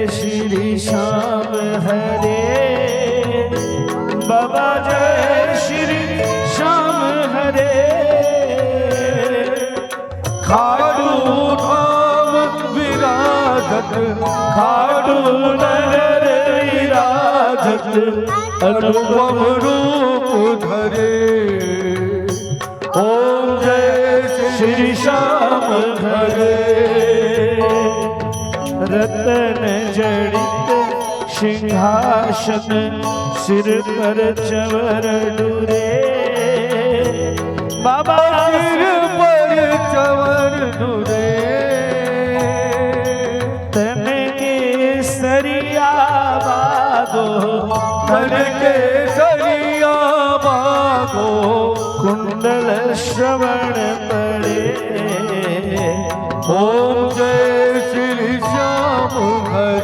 श्री श्याम हरे, बाबा जय श्री श्याम हरे। खाडू धाम विराजत, खाडू नगर विराजत, अनुपम रूप धरे। ओम जय श्री श्याम हरे। रतन जड़ित सिंहासन, सिर पर चवर डूरे, बाबा सिर पर चवर डूरे। तन के सरिया बागो, तन के सरिया बागो, कुंडल श्रवण पड़े। ओम जय श्री श्याम हरे।